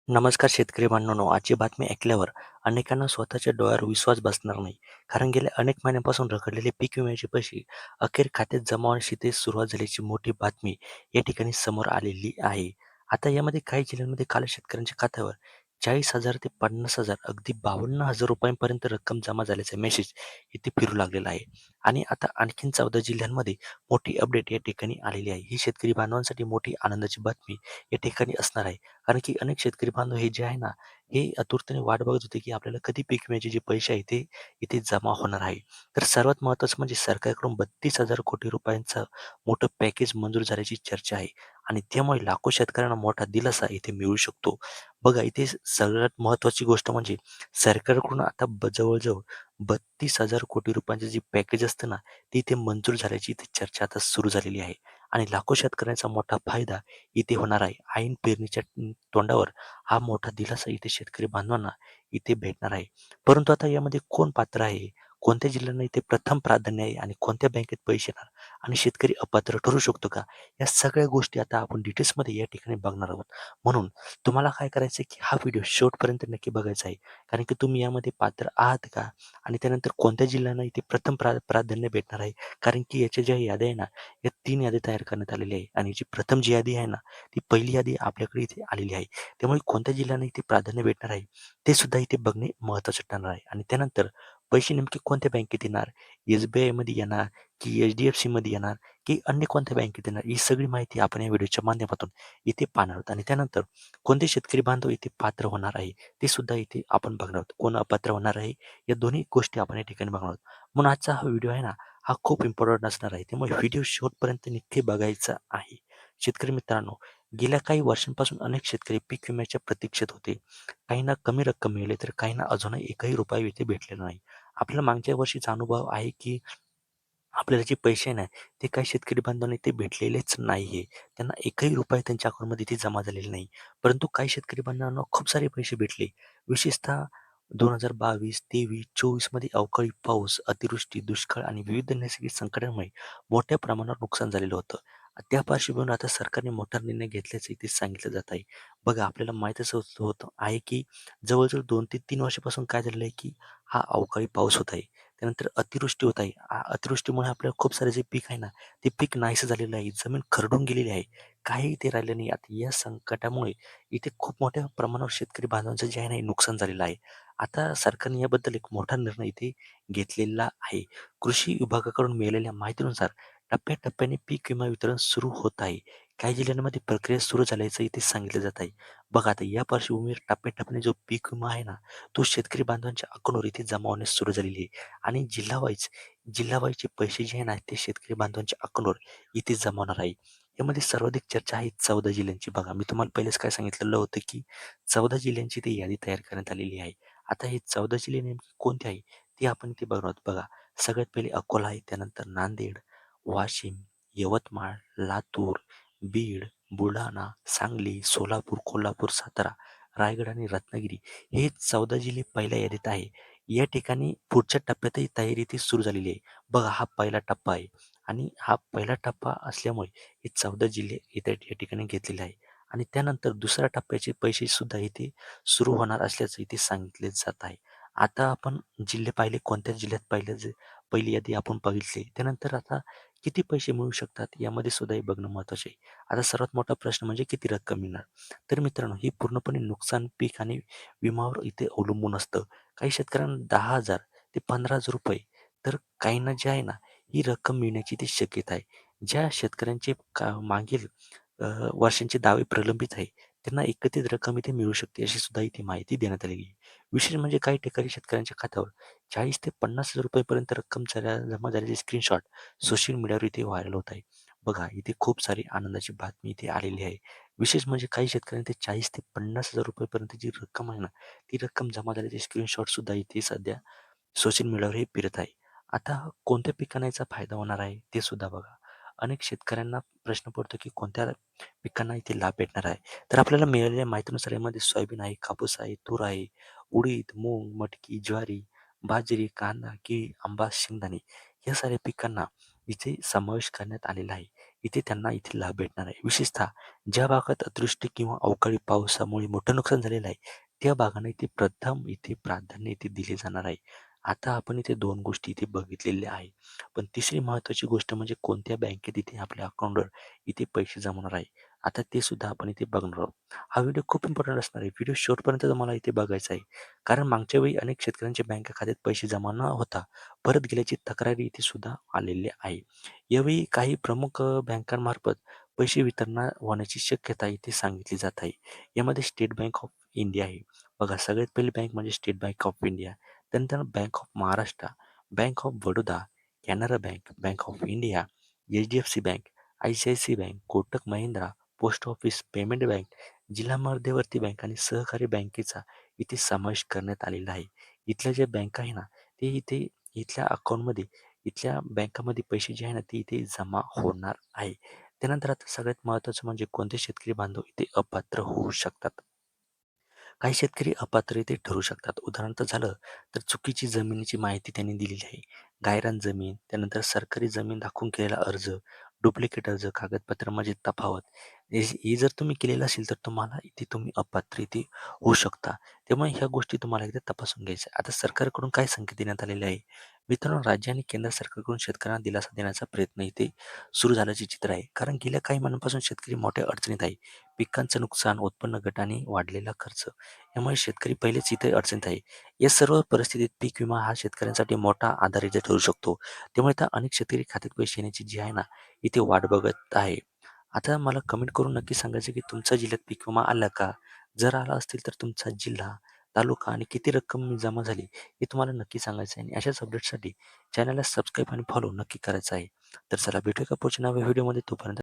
नमस्कार शेतकरी बांधवांनो, आजची बातमी ऐकल्यावर अनेकांना स्वतःच्या डोळ्यावर विश्वास बसणार नाही. कारण गेल्या अनेक महिन्यांपासून रखडलेले पीक विम्याचे पैसे अखेर खात्यात जमा होण्याची ते सुरुवात झाल्याची मोठी बातमी या ठिकाणी समोर आलेली आहे. आता यामध्ये काही जिल्ह्यांमध्ये काल शेतकऱ्यांच्या खात्यावर 40,000 ते 50,000 अगदी 52,000 रुपयांपर्यंत रक्कम जमा झाल्याचा मेसेज इथे फिरू लागलेला आहे. आणि आता आणखीन 14 जिल्ह्यांमध्ये मोठी अपडेट या ठिकाणी आलेली आहे. ही शेतकरी बांधवांसाठी मोठी आनंदाची बातमी या ठिकाणी असणार आहे. कारण की अनेक शेतकरी बांधव हे जे आहे ना, हे आतुरतेने वाट बघत होते, की आपल्याला कधी पीक विम्याचे जे पैसे आहेत ते इथे जमा होणार आहे. तर सर्वात महत्त्वाचं म्हणजे सरकारकडून 32,000 कोटी रुपयांचं मोठं पॅकेज मंजूर झाल्याची चर्चा आहे आणि त्यामुळे लाखो शेतकऱ्यांना मोठा दिलासा इथे मिळू शकतो. बघा इथे सगळ्यात महत्त्वाची गोष्ट म्हणजे सरकारकडून आता जवळ-जवळ 32,000 कोटी रुपयांचं जे पॅकेज असतं ना, ते इथे मंजूर झाल्याची इथे चर्चा आता सुरू झालेली आहे आणि लाखो शेतकऱ्यांचा मोठा फायदा इथे होणार आहे. ऐन पेरणीच्या तोंडावर हा मोठा दिलासा इथे शेतकरी बांधवांना इथे भेटणार आहे. परंतु आता यामध्ये कोण पात्र आहे? कोणत्या जिल्ह्यांना इथे प्रथम प्राधान्य आहे आणि कोणत्या बँकेत पैसे येणार आणि शेतकरी अपात्र ठरू शकतो का? या सगळ्या गोष्टी आता आपण डिटेल्समध्ये या ठिकाणी बघणार आहोत. म्हणून तुम्हाला काय करायचं आहे, की हा व्हिडिओ शेवटपर्यंत नक्की बघायचा आहे. कारण की तुम्ही यामध्ये पात्र आहात का? आणि त्यानंतर कोणत्या जिल्ह्यांना इथे प्रथम प्राधान्य भेटणार आहे? कारण की याच्या ज्या याद्या आहे ना, या 3 याद्या तयार करण्यात आलेल्या आहे आणि जी प्रथम जी यादी आहे ना, ती पहिली यादी आपल्याकडे इथे आलेली आहे. त्यामुळे कोणत्या जिल्ह्यांना इथे प्राधान्य भेटणार आहे, ते सुद्धा इथे बघणे महत्त्वाचं ठरणार आहे. आणि त्यानंतर पैसे नेमके कोणत्या बँकेत येणार, SBIमध्ये येणार की HDFCमध्ये येणार की अन्य कोणत्या बँकेत येणार, ही सगळी माहिती आपण या व्हिडिओच्या माध्यमातून इथे पाहणार आहोत. आणि त्यानंतर कोणते शेतकरी बांधव इथे पात्र होणार आहे, ते सुद्धा इथे आपण बघणार आहोत. कोण अपात्र होणार आहे, या दोन्ही गोष्टी आपण या ठिकाणी बघणार आहोत. म्हणून आजचा हा व्हिडिओ आहे ना, हा खूप इम्पॉर्टंट असणार आहे. त्यामुळे व्हिडिओ शेवटपर्यंत नक्की बघायचा आहे. शेतकरी मित्रांनो, गेल्या काही वर्षांपासून अनेक शेतकरी पीक विम्याच्या प्रतीक्षेत होते. काहींना कमी रक्कम मिळाली, तर काहींना अजूनही एकही रुपया इथे भेटलेला नाही. आपल्याला मागच्या वर्षीचा अनुभव आहे, की आपल्याला जे पैसे नाही, ते काही शेतकरी बांधवांना ते भेटलेलेच नाहीये. त्यांना एकही रुपया त्यांच्या अकाउंटमध्ये इथे जमा झालेला नाही. परंतु काही शेतकरी बांधवांना खूप सारे पैसे भेटले. विशेषतः 2022, 23, 24 मध्ये अवकाळी पाऊस, अतिवृष्टी, दुष्काळ आणि विविध नैसर्गिक संकटांमुळे मोठ्या प्रमाणावर नुकसान झालेलं होतं. त्या पार्श्वभूमीवर आता सरकारने मोठा निर्णय घेतल्याचं इथे सांगितलं जात आहे. बघा आपल्याला माहीतच होतं आहे, की जवळ-जवळ 2 ते 3 वर्षापासून काय झालेलं आहे, की हा अवकाळी पाऊस होत आहे. त्यानंतर अतिवृष्टी होत आहे. अतिवृष्टीमुळे आपल्याला खूप सारे जे पीक आहे ना, ते पीक नाहीसं झालेलं आहे. जमीन खरडून गेलेली आहे. काही इथे राहिलं नाही. आता या संकटामुळे इथे खूप मोठ्या प्रमाणावर शेतकरी बांधवांचं जे आहे ना, हे नुकसान झालेलं आहे. आता सरकारने याबद्दल एक मोठा निर्णय इथे घेतलेला आहे. कृषी विभागाकडून मिळालेल्या माहितीनुसार टप्प्याटप्प्याने पीक विमा वितरण सुरू होत आहे. काही जिल्ह्यांमध्ये प्रक्रिया सुरू झाल्याचं इथे सांगितलं जात आहे. बघा आता या पार्श्वभूमीवर टप्प्याटप्प्याने जो पीक विमा आहे ना, तो शेतकरी बांधवांच्या अकाउंटवर इथे जमा होण्यास सुरू झालेली आहे. आणि जिल्हा-वाईजचे पैसे जे आहे ना, ते शेतकरी बांधवांच्या अकाउंटवर इथे जमा होणार आहे. यामध्ये सर्वाधिक चर्चा आहे 14 जिल्ह्यांची. बघा, मी तुम्हाला पहिलेच काय सांगितलेलं होतं, की 14 जिल्ह्यांची ती यादी तयार करण्यात आलेली आहे. आता हे 14 जिल्हे नेमके कोणते आहे, ते आपण इथे बघणार आहोत. बघा, सगळ्यात पहिले अकोला आहे, त्यानंतर नांदेड, वाशिम, यवतमाळ, लातूर, बीड, बुलढाणा, सांगली, सोलापूर, कोल्हापूर, सातारा, रायगड आणि रत्नागिरी हे 14 जिल्हे पहिल्या यादीत आहे. या ठिकाणी पुढच्या टप्प्यातही तयारी ती सुरू झालेली आहे. बघा हा पहिला टप्पा आहे आणि हा पहिला टप्पा असल्यामुळे हे 14 जिल्हे इथे या ठिकाणी घेतलेले आहे आणि त्यानंतर दुसऱ्या टप्प्याचे पैसे सुद्धा इथे सुरू होणार असल्याचं इथे सांगितले जात आहे. आता आपण जिल्हे पाहिले, कोणत्या जिल्ह्यात पहिली यादी आपण बघितली. त्यानंतर आता किती पैसे मिळू शकतात यामध्ये सुद्धा हे बघणं महत्त्वाचे आहे. आता सर्वात मोठा प्रश्न म्हणजे किती रक्कम मिळणार? तर मित्रांनो, ही पूर्णपणे नुकसान पीक आणि विमावर इथे अवलंबून असतं. काही शेतकऱ्यांना 10,000 ते 15,000 रुपये, तर काहींना जे आहे ना, ही रक्कम मिळण्याची ती शक्यता आहे. ज्या शेतकऱ्यांचे मागील वर्षांचे दावे प्रलंबित आहे, त्यांना एकत्रित रक्कम इथे मिळू शकते, अशी सुद्धा इथे माहिती देण्यात आलेली आहे. विशेष म्हणजे काही ठिकाणी शेतकऱ्यांच्या खात्यावर 40,000 ते 50,000 रुपयेपर्यंत रक्कम जमा झाल्याचे स्क्रीनशॉट सोशल मीडियावर इथे व्हायरल होत आहे. बघा, इथे खूप सारी आनंदाची बातमी इथे आलेली आहे. विशेष म्हणजे काही शेतकऱ्यांना ते 40,000 ते 50,000 रुपयेपर्यंत जी रक्कम आहे ना, ती रक्कम जमा झाल्याचे स्क्रीनशॉट सुद्धा इथे सध्या सोशल मीडियावर हे फिरत आहे. आता कोणत्या पिकांना याचा फायदा होणार आहे ते सुद्धा बघा. अनेक शेतकऱ्यांना प्रश्न पडतो की कोणत्या पिकांना इथे लाभ भेटणार आहे. तर आपल्याला मिळालेल्या माहितीनुसार यामध्ये सोयाबीन आहे, कापूस आहे, तूर आहे, उडीद, मूग, मटकी, ज्वारी, बाजरी, कांदा, केळी, आंबा, शेंगदाणे या साऱ्या पिकांना इथे समावेश करण्यात आलेला आहे. इथे त्यांना इथे लाभ भेटणार आहे. विशेषतः ज्या भागात अतिवृष्टी किंवा अवकाळी पावसामुळे मोठं नुकसान झालेलं आहे, त्या भागांना इथे प्रथम इथे प्राधान्य इथे दिले जाणार आहे. आता आपण इथे 2 गोष्टी इथे बघितलेल्या आहे. पण तिसरी महत्त्वाची गोष्ट म्हणजे कोणत्या बँकेत इथे आपल्या अकाउंटवर इथे पैसे जमवणार आहे. आता ते सुद्धा आपण इथे बघणार आहोत. हा व्हिडिओ खूप इम्पॉर्टंट असणार आहे. व्हिडिओ शेवटपर्यंत तुम्हाला इथे बघायचा आहे. कारण मागच्या वेळी अनेक शेतकऱ्यांच्या बँक खात्यात पैसे जमा न होता परत गेल्याची तक्रारी इथे सुद्धा आलेली आहे. यावेळी काही प्रमुख बँकांमार्फत पैसे वितरण होण्याची शक्यता इथे सांगितली जात आहे. यामध्ये स्टेट बँक ऑफ इंडिया आहे. बघा सगळ्यात पहिली बँक म्हणजे स्टेट बँक ऑफ इंडिया. त्यानंतर bank of Maharashtra, bank of Baroda, Canara bank, bank of India, HDFC bank, I-C-I-C bank, Kotak Mahindra, post office payment bank, जिल्हा मध्यवर्ती बँक आणि सहकारी बँकेचा इथे समावेश करण्यात आलेला आहे. इथल्या ज्या बँका आहे ना, ते इथे इथल्या अकाउंटमध्ये इथल्या बँकामध्ये पैसे जे आहे ना, ते इथे जमा होणार आहे. त्यानंतर आता सगळ्यात महत्त्वाचं म्हणजे कोणते शेतकरी बांधव इथे अपात्र होऊ शकतात. काही शेतकरी अपात्र इथे ठरू शकतात. उदाहरणार्थ झालं तर चुकीची जमिनीची माहिती त्यांनी दिलेली आहे. गायरान जमीन, त्यानंतर सरकारी जमीन दाखवून केलेला अर्ज, डुप्लिकेट अर्ज, कागदपत्र म्हणजे तफावत. हे जर तुम्ही केलेलं असेल तर तुम्हाला इथे तुम्ही अपात्र इथे होऊ शकता. त्यामुळे ह्या गोष्टी तुम्हाला एकदा तपासून घ्यायच्या. आता सरकारकडून काय संकेत देण्यात आलेले आहे? मित्रांनो, राज्य आणि केंद्र सरकारकडून शेतकऱ्यांना दिलासा देण्याचा प्रयत्न इथे सुरू झाल्याचे चित्र आहे. कारण गेल्या काही महिन्यांपासून शेतकरी मोठ्या अडचणीत आहे. पिकांचं नुकसान, उत्पन्न घट आणि वाढलेला खर्च यामुळे शेतकरी पहिलेच इथे अडचणीत आहे. या सर्व परिस्थितीत पीक विमा हा शेतकऱ्यांसाठी मोठा आधार इथे ठरू शकतो. त्यामुळे आता अनेक शेतकरी खात्यात पैसे येण्याची जी आहे ना, इथे वाट बघत आहे. आता मला कमेंट करून नक्की सांगायचं की तुमच्या जिल्ह्यात पीक विमा आला का? जर आला असतील तर तुमचा जिल्हा, तालुका आणि किती रक्कम जमा झाली हे तुम्हाला नक्की सांगायचं आहे. आणि अशाच अपडेटसाठी चॅनलला सबस्क्राईब आणि फॉलो नक्की करायचं आहे. तर चला भेटूया का पुढच्या नव्या व्हिडिओमध्ये. तोपर्यंत